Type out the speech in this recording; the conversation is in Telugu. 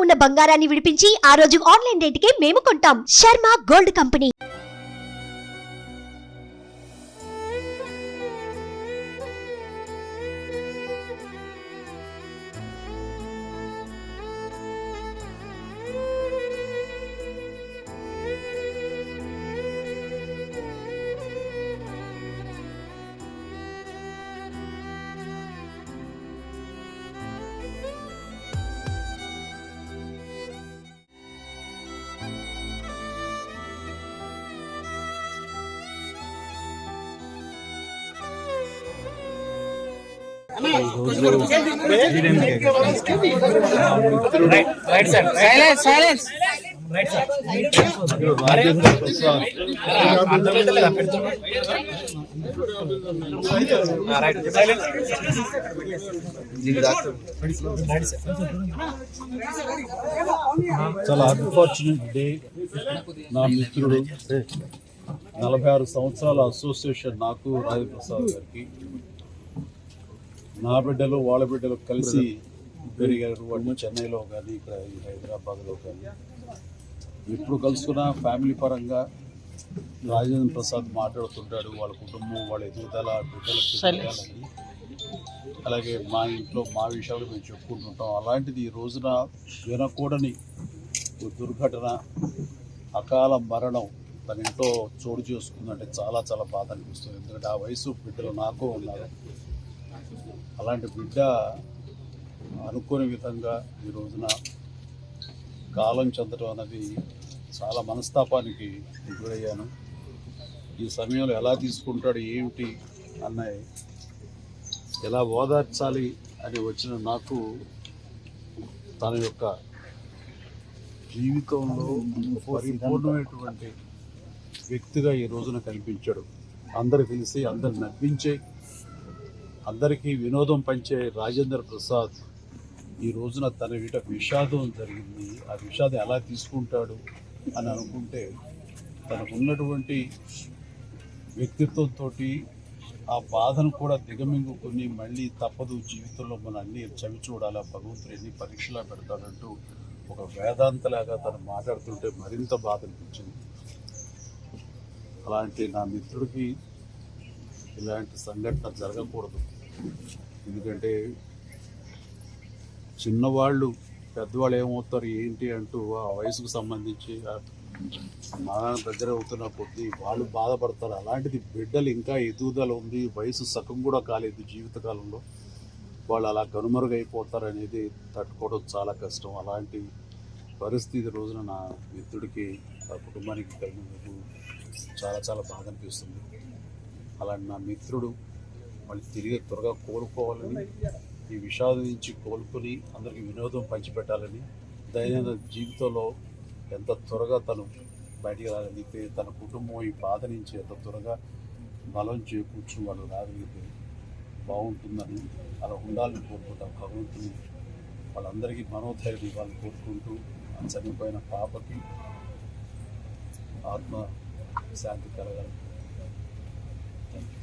ఉన్న బంగారాన్ని విడిపించి ఆ రోజు ఆన్లైన్ రేటుకే మేము కొంటాం. Sharma gold company. రాజేంద్ర ప్రసాద్ చాలా అన్ఫార్చునేట్ డే. నా మిత్రుడు 46 సంవత్సరాల అసోసియేషన్ నాకు రాజేంద్ర ప్రసాద్ గారికి, నా బిడ్డలు వాళ్ళ బిడ్డలు కలిసి పెరిగారు. వాళ్ళు చెన్నైలో కానీ ఇక్కడ హైదరాబాద్లో కానీ ఎప్పుడు కలుసుకున్న ఫ్యామిలీ పరంగా రాజేంద్ర ప్రసాద్ మాట్లాడుతుంటాడు. వాళ్ళ కుటుంబం, వాళ్ళ ఎదుగుదల, బిడ్డలకి, అలాగే మా ఇంట్లో మా విషయాలు మేము చెప్పుకుంటుంటాం. అలాంటిది ఈ రోజున వినకూడని దుర్ఘటన, అకాల మరణం తన ఇంట్లో చోటు చేసుకుందంటే చాలా చాలా బాధ అనిపిస్తుంది. ఎందుకంటే ఆ వయసు బిడ్డలు నాకు ఉన్నారు. అలాంటి బిడ్డ అనుకోని విధంగా ఈ రోజున కాలం చెందడం అనేది చాలా మనస్తాపానికి గురయ్యాను. ఈ సమయంలో ఎలా తీసుకుంటాడు, ఏమిటి అన్నది, ఎలా ఓదార్చాలి అని వచ్చిన నాకు తన యొక్క జీవితంలో పరిపూర్ణమైనటువంటి వ్యక్తిగా ఈ రోజున కనిపించాడు. అందరు తెలిసి అందరు నవ్వించే, అందరికీ వినోదం పంచే రాజేంద్ర ప్రసాద్ ఈ రోజున తన వీట విషాదం జరిగింది. ఆ విషాదం ఎలా తీసుకుంటాడు అని అనుకుంటే తనకున్నటువంటి వ్యక్తిత్వంతో ఆ బాధను కూడా దిగమింగుకొని మళ్ళీ తప్పదు జీవితంలో మనం అన్ని చవి చూడాలి, భగవంతుడు ఎన్ని పరీక్షలా పెడతాడంటూ ఒక వేదాంతలాగా తను మాట్లాడుతుంటే మరింత బాధ అనిపించింది. అలాంటి నా మిత్రుడికి ఇలాంటి సంఘటన జరగకూడదు. ఎందుకంటే చిన్నవాళ్ళు పెద్దవాళ్ళు ఏమవుతారు ఏంటి అంటూ ఆ వయసుకు సంబంధించి మరణం దగ్గర అవుతున్న కొద్దీ వాళ్ళు బాధపడతారు. అలాంటిది బిడ్డలు ఇంకా ఎదుగుదల ఉంది, వయసు సగం కూడా కాలేదు జీవితకాలంలో, వాళ్ళు అలా కనుమరుగైపోతారు అనేది తట్టుకోవడం చాలా కష్టం. అలాంటి పరిస్థితి రోజున నా మిత్రుడికి, ఆ కుటుంబానికి కలిగినందుకు చాలా చాలా బాధ అనిపిస్తుంది. అలాంటి నా మిత్రుడు మళ్ళీ తిరిగి త్వరగా కోలుకోవాలని, ఈ విషాదం నుంచి కోలుకొని అందరికీ వినోదం పంచిపెట్టాలని, దైనందిన జీవితంలో ఎంత త్వరగా తను బయటికి రాగలిగితే, తన కుటుంబం ఈ బాధ నుంచి ఎంత త్వరగా బలం చేకూర్చు వాళ్ళు రాగలిగితే బాగుంటుందని, అలా ఉండాలని కోరుకుంటాం. భగవంతుని వాళ్ళందరికీ మనోధైర్యం ఇవ్వాలని కోరుకుంటూ, చనిపోయిన పాపకి ఆత్మ శాంతి కలగాలి. Thank you.